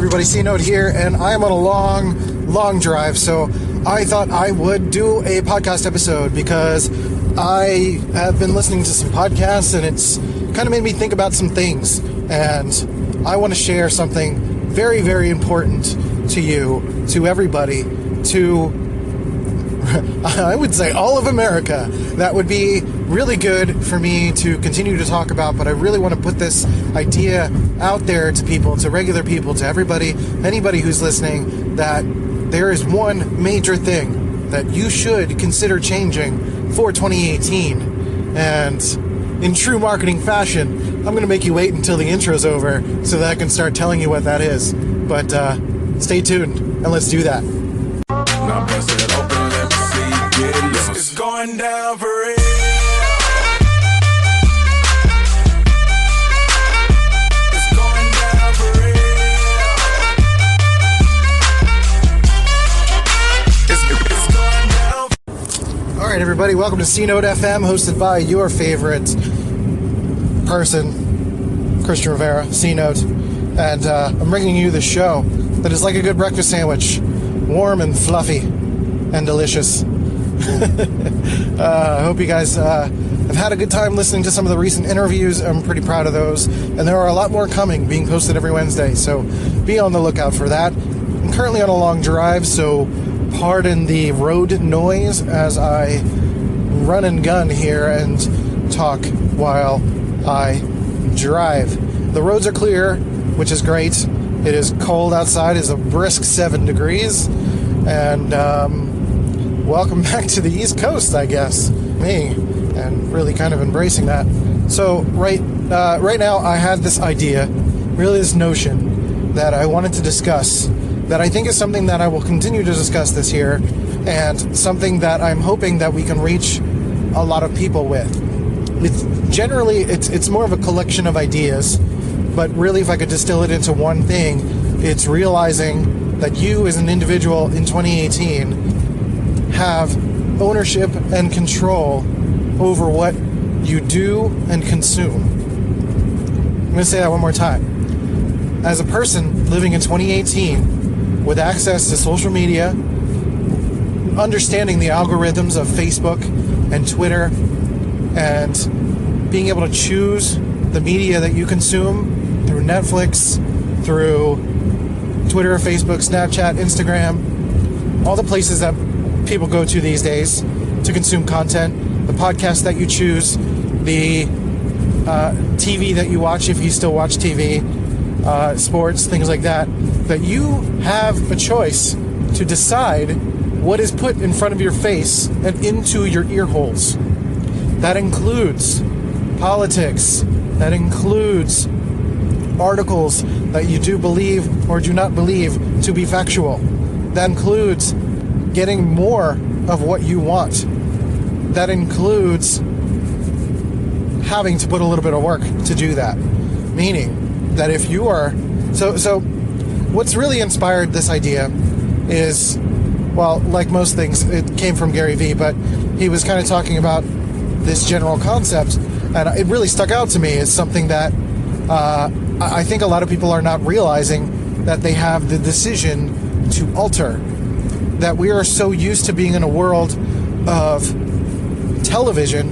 Everybody, C-Note here, and I am on a long drive, so I thought I would do a podcast episode because I have been listening to some podcasts and it's kind of made me think about some things, and I want to share something very, very important to you, to everybody, to I would say all of America. That would be really good for me to continue to talk about, but I really want to put this idea out there to people, to regular people, to everybody, anybody who's listening, that there is one major thing that you should consider changing for 2018. And in true marketing fashion, I'm going to make you wait until the intro's over so that I can start telling you what that is. But stay tuned, and let's do that. Now bust it open, let me see you get it loose. It's going down for real. It's going down for real. It's going down. All right, everybody, welcome to C-Note FM, hosted by your favorite person, Christian Rivera, C-Note. And I'm bringing you the show that is like a good breakfast sandwich, warm and fluffy and delicious. I hope you guys have had a good time listening to some of the recent interviews. I'm pretty proud of those, and there are a lot more coming, being posted every Wednesday, so be on the lookout for that. I'm currently on a long drive, so pardon the road noise as I run and gun here and talk while I drive. The roads are clear, which is great. It is cold outside. It's a brisk 7 degrees. And welcome back to the East Coast, I guess. Me. And really kind of embracing that. So right now I had this idea, really this notion that I wanted to discuss, that I think is something that I will continue to discuss this year, and something that I'm hoping that we can reach a lot of people with. It's more of a collection of ideas. But really, if I could distill it into one thing, it's realizing that you as an individual in 2018 have ownership and control over what you do and consume. I'm going to say that one more time. As a person living in 2018 with access to social media, understanding the algorithms of Facebook and Twitter, and being able to choose the media that you consume through Netflix, through Twitter, Facebook, Snapchat, Instagram, all the places that people go to these days to consume content, the podcasts that you choose, the TV that you watch if you still watch TV, sports, things like that, that you have a choice to decide what is put in front of your face and into your ear holes. That includes politics. That includes articles that you do believe or do not believe to be factual. That includes getting more of what you want. That includes having to put a little bit of work to do that. Meaning that if you are... So what's really inspired this idea is, well, like most things, it came from Gary Vee, but he was kind of talking about this general concept, and it really stuck out to me as something that I think a lot of people are not realizing, that they have the decision to alter. That we are so used to being in a world of television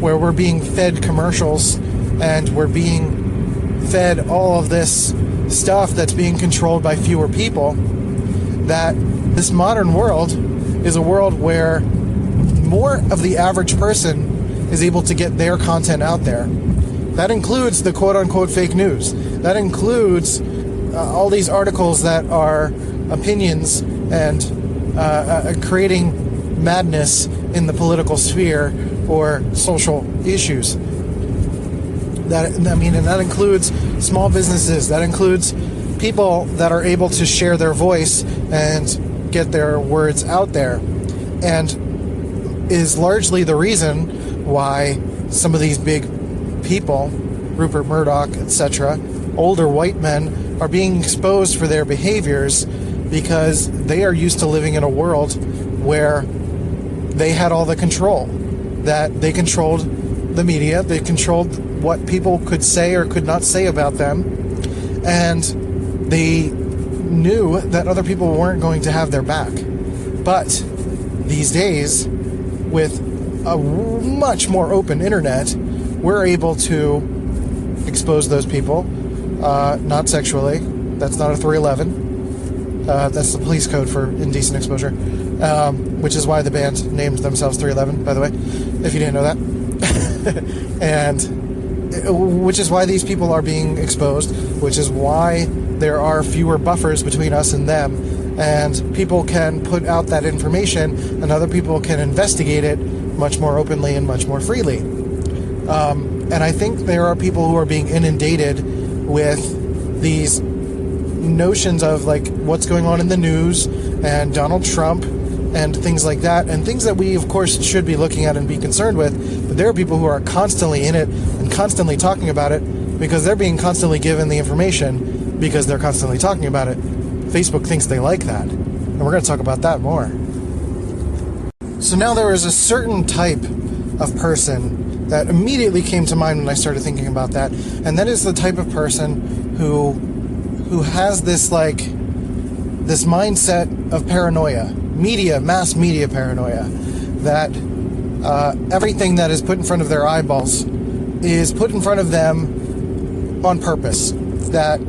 where we're being fed commercials and we're being fed all of this stuff that's being controlled by fewer people, that this modern world is a world where more of the average person is able to get their content out there. That includes the quote-unquote fake news. That includes all these articles that are opinions and creating madness in the political sphere or social issues. And that includes small businesses. That includes people that are able to share their voice and get their words out there. And is largely the reason why some of these big people, Rupert Murdoch, etc., older white men, are being exposed for their behaviors, because they are used to living in a world where they had all the control. That they controlled the media, they controlled what people could say or could not say about them, and they knew that other people weren't going to have their back. But these days, with a much more open internet, we're able to expose those people, not sexually. That's not a 311. That's the police code for indecent exposure, which is why the band named themselves 311, by the way, if you didn't know that. And which is why these people are being exposed, which is why there are fewer buffers between us and them, and people can put out that information and other people can investigate it much more openly and much more freely. And I think there are people who are being inundated with these notions of like what's going on in the news and Donald Trump and things like that, and things that we of course should be looking at and be concerned with. But there are people who are constantly in it and constantly talking about it because they're being constantly given the information because they're constantly talking about it. Facebook thinks they like that, and we're going to talk about that more. So now there is a certain type of person that immediately came to mind when I started thinking about that, and that is the type of person who has this mindset of paranoia, mass media paranoia, that everything that is put in front of their eyeballs is put in front of them on purpose, that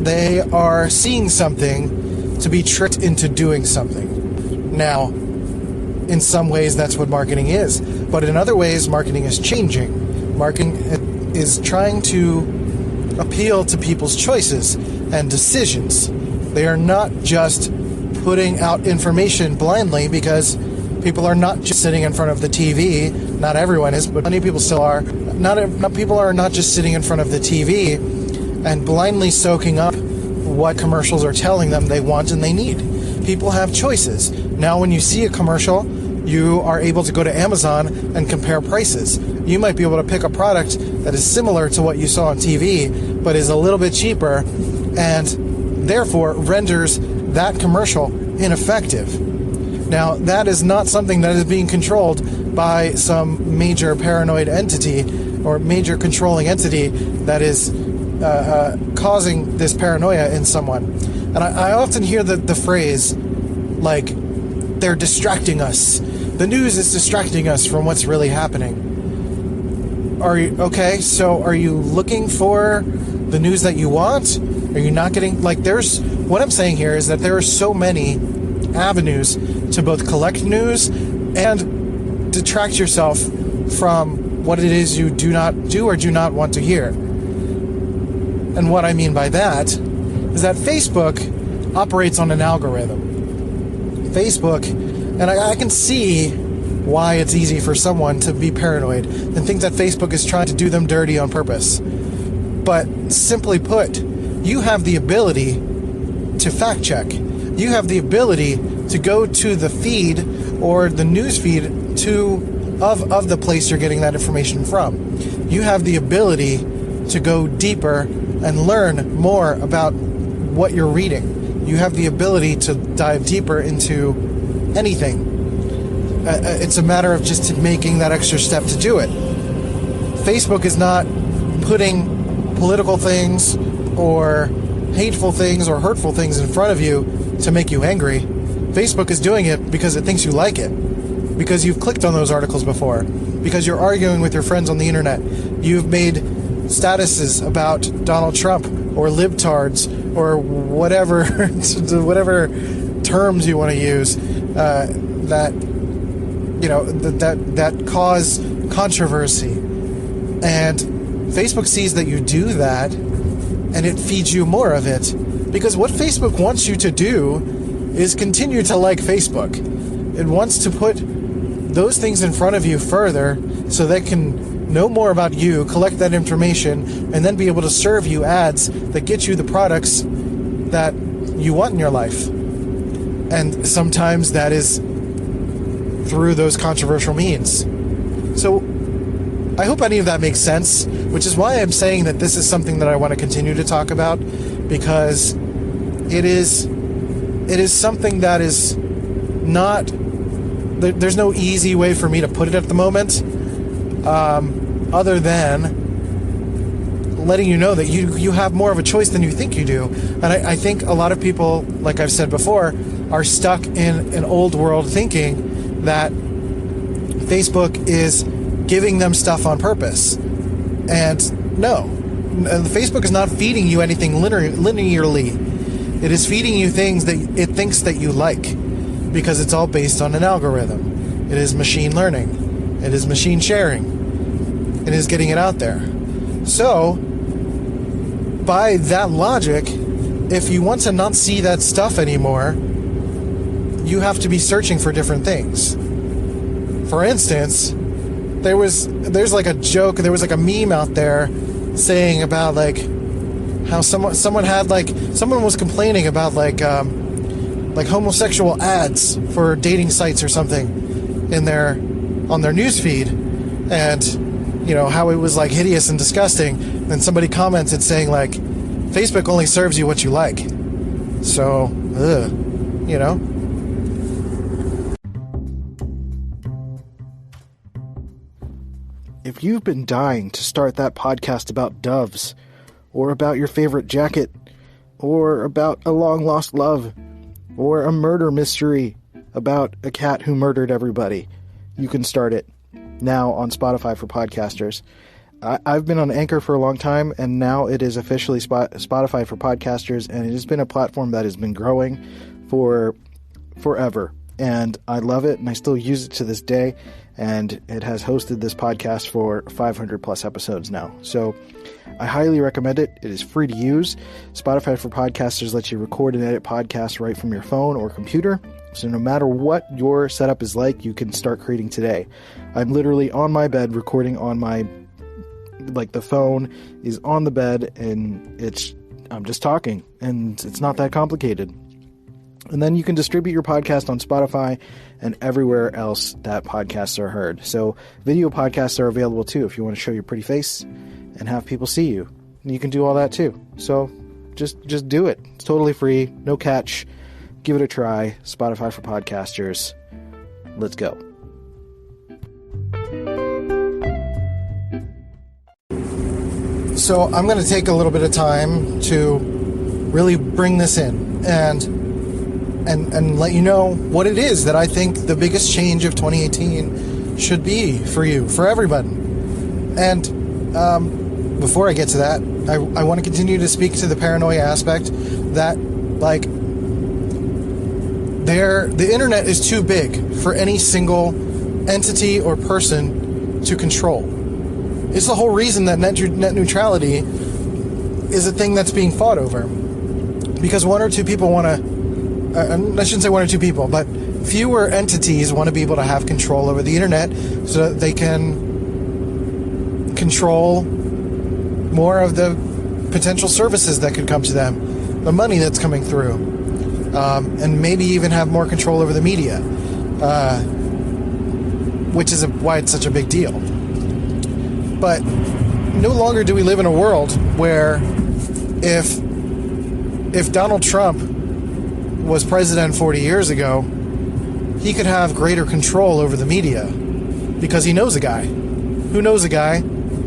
they are seeing something to be tricked into doing something. Now, in some ways that's what marketing is, but in other ways marketing is changing. Marketing is trying to appeal to people's choices and decisions. They are not just putting out information blindly, because people are not just sitting in front of the TV. Not everyone is, but many people still are. People are not just sitting in front of the TV and blindly soaking up what commercials are telling them they want and they need. People have choices. Now when you see a commercial, you are able to go to Amazon and compare prices. You might be able to pick a product that is similar to what you saw on TV, but is a little bit cheaper, and therefore renders that commercial ineffective. Now, that is not something that is being controlled by some major paranoid entity or major controlling entity that is causing this paranoia in someone. And I often hear the phrase, like, they're distracting us. The news is distracting us from what's really happening. Are you looking for the news that you want? Are you not getting, what I'm saying here is that there are so many avenues to both collect news and detract yourself from what it is you do not do or do not want to hear. And what I mean by that is that Facebook operates on an algorithm. Facebook, and I can see why it's easy for someone to be paranoid and think that Facebook is trying to do them dirty on purpose. But simply put, you have the ability to fact check. You have the ability to go to the feed or the news feed of the place you're getting that information from. You have the ability to go deeper and learn more about what you're reading. You have the ability to dive deeper into anything. It's a matter of just making that extra step to do it. Facebook is not putting political things or hateful things or hurtful things in front of you to make you angry. Facebook is doing it because it thinks you like it, because you've clicked on those articles before, because you're arguing with your friends on the internet. You've made statuses about Donald Trump or libtards or whatever terms you want to use that cause controversy. And Facebook sees that you do that, and it feeds you more of it. Because what Facebook wants you to do is continue to like Facebook. It wants to put those things in front of you further so they can know more about you, collect that information, and then be able to serve you ads that get you the products that you want in your life. And sometimes that is through those controversial means. So I hope any of that makes sense, which is why I'm saying that this is something that I want to continue to talk about, because it is something that is not, there's no easy way for me to put it at the moment, other than letting you know that you have more of a choice than you think you do. And I think a lot of people, like I've said before, are stuck in an old world thinking that Facebook is giving them stuff on purpose. And no, Facebook is not feeding you anything linearly. It is feeding you things that it thinks that you like, because it's all based on an algorithm. It is machine learning. It is machine sharing. It is getting it out there. So, by that logic, if you want to not see that stuff anymore, you have to be searching for different things. For instance, there's like a joke, there was like a meme out there saying about like how someone was complaining about like homosexual ads for dating sites or something on their newsfeed, and how it was like hideous and disgusting. And somebody commented saying like, Facebook only serves you what you like. So, If you've been dying to start that podcast about doves, or about your favorite jacket, or about a long-lost love, or a murder mystery about a cat who murdered everybody, you can start it now on Spotify for podcasters. I've been on Anchor for a long time, and now it is officially Spotify for podcasters, and it has been a platform that has been growing for forever. And I love it, and I still use it to this day, and it has hosted this podcast for 500 plus episodes now. So I highly recommend it. It is free to use. Spotify for podcasters lets you record and edit podcasts right from your phone or computer. So no matter what your setup is like, you can start creating today. I'm literally on my bed recording on my, the phone is on the bed, and I'm just talking, and it's not that complicated. And then you can distribute your podcast on Spotify and everywhere else that podcasts are heard. So video podcasts are available too if you want to show your pretty face and have people see you. And you can do all that too. So just do it. It's totally free, no catch. Give it a try. Spotify for podcasters. Let's go. So I'm going to take a little bit of time to really bring this in and let you know what it is that I think the biggest change of 2018 should be for you, for everybody. And before I get to that, I want to continue to speak to the paranoia aspect that, the internet is too big for any single entity or person to control. It's the whole reason that net neutrality is a thing that's being fought over. Because one or two people want to, I shouldn't say one or two people, but fewer entities want to be able to have control over the internet so that they can control more of the potential services that could come to them, the money that's coming through, and maybe even have more control over the media, which is why it's such a big deal. But no longer do we live in a world where if Donald Trump was president 40 years ago, he could have greater control over the media because he knows a guy who knows a guy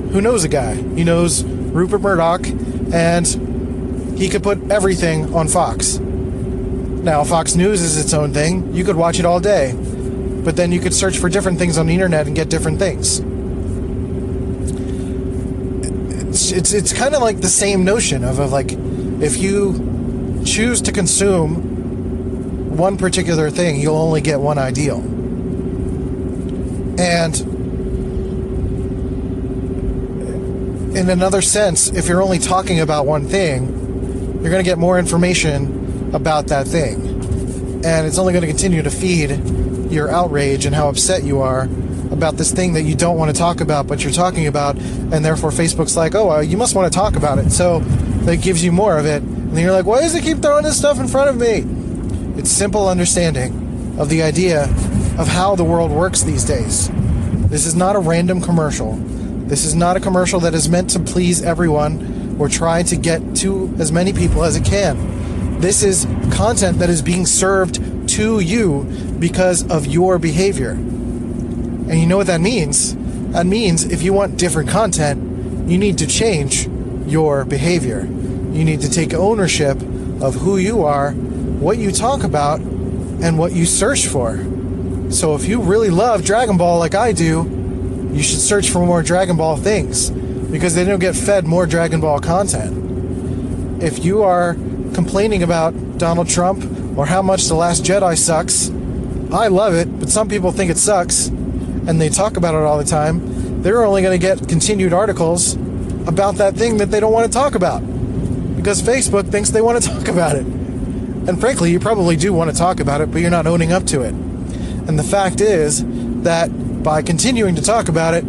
who knows a guy. He knows Rupert Murdoch, and he could put everything on Fox. Now, Fox News is its own thing. You could watch it all day, but then you could search for different things on the internet and get different things. It's kind of like the same notion of if you choose to consume one particular thing, you'll only get one ideal. And in another sense, if you're only talking about one thing, you're going to get more information about that thing. And it's only going to continue to feed your outrage and how upset you are about this thing that you don't want to talk about, but you're talking about, and therefore Facebook's like, oh, well, you must want to talk about it. So that gives you more of it. And then you're like, why does it keep throwing this stuff in front of me? It's simple understanding of the idea of how the world works these days. This is not a random commercial. This is not a commercial that is meant to please everyone or try to get to as many people as it can. This is content that is being served to you because of your behavior. And you know what that means? That means if you want different content, you need to change your behavior. You need to take ownership of who you are, what you talk about, and what you search for. So if you really love Dragon Ball like I do, you should search for more Dragon Ball things, because they don't get fed more Dragon Ball content. If you are complaining about Donald Trump or how much The Last Jedi sucks, I love it, but some people think it sucks, and they talk about it all the time. They're only going to get continued articles about that thing that they don't want to talk about, because Facebook thinks they want to talk about it. And frankly, you probably do want to talk about it, but you're not owning up to it. And the fact is that by continuing to talk about it,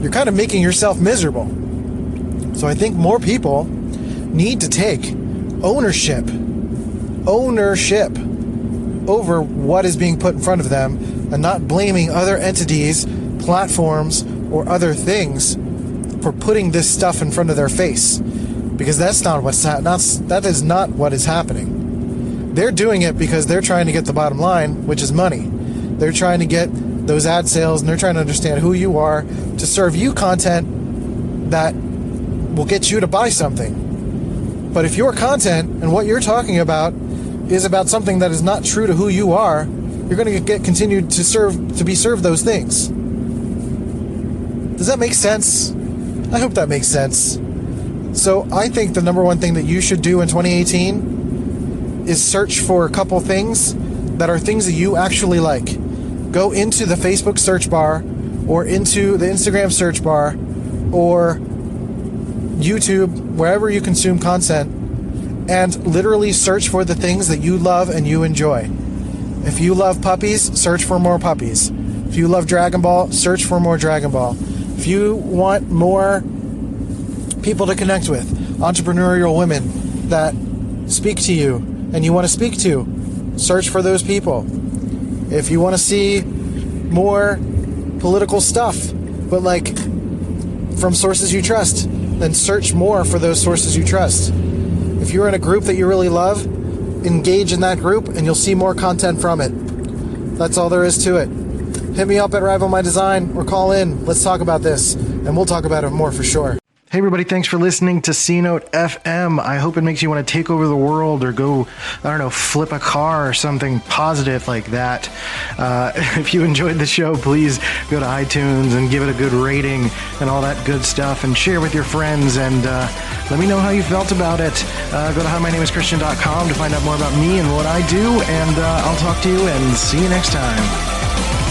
you're kind of making yourself miserable. So I think more people need to take ownership over what is being put in front of them, and not blaming other entities, platforms, or other things for putting this stuff in front of their face, because that is not what is happening. They're doing it because they're trying to get the bottom line, which is money. They're trying to get those ad sales, and they're trying to understand who you are to serve you content that will get you to buy something. But if your content and what you're talking about is about something that is not true to who you are, you're going to get continued to be served those things. Does that make sense? I hope that makes sense. So I think the number one thing that you should do in 2018 is search for a couple things that are things that you actually like. Go into the Facebook search bar, or into the Instagram search bar, or YouTube, wherever you consume content, and literally search for the things that you love and you enjoy. If you love puppies, search for more puppies. If you love Dragon Ball, search for more Dragon Ball. If you want more people to connect with, entrepreneurial women that speak to you and you want to speak to, search for those people. If you want to see more political stuff, but like from sources you trust, then search more for those sources you trust. If you're in a group that you really love, engage in that group and you'll see more content from it. That's all there is to it. Hit me up at Rival My Design or call in. Let's talk about this, and we'll talk about it more for sure. Hey everybody, thanks for listening to C-Note FM. I hope it makes you want to take over the world, or go, I don't know, flip a car or something positive like that. If you enjoyed the show, please go to iTunes and give it a good rating and all that good stuff, and share with your friends, and let me know how you felt about it. Go to HiMyNameIsChristian.com to find out more about me and what I do, and I'll talk to you and see you next time.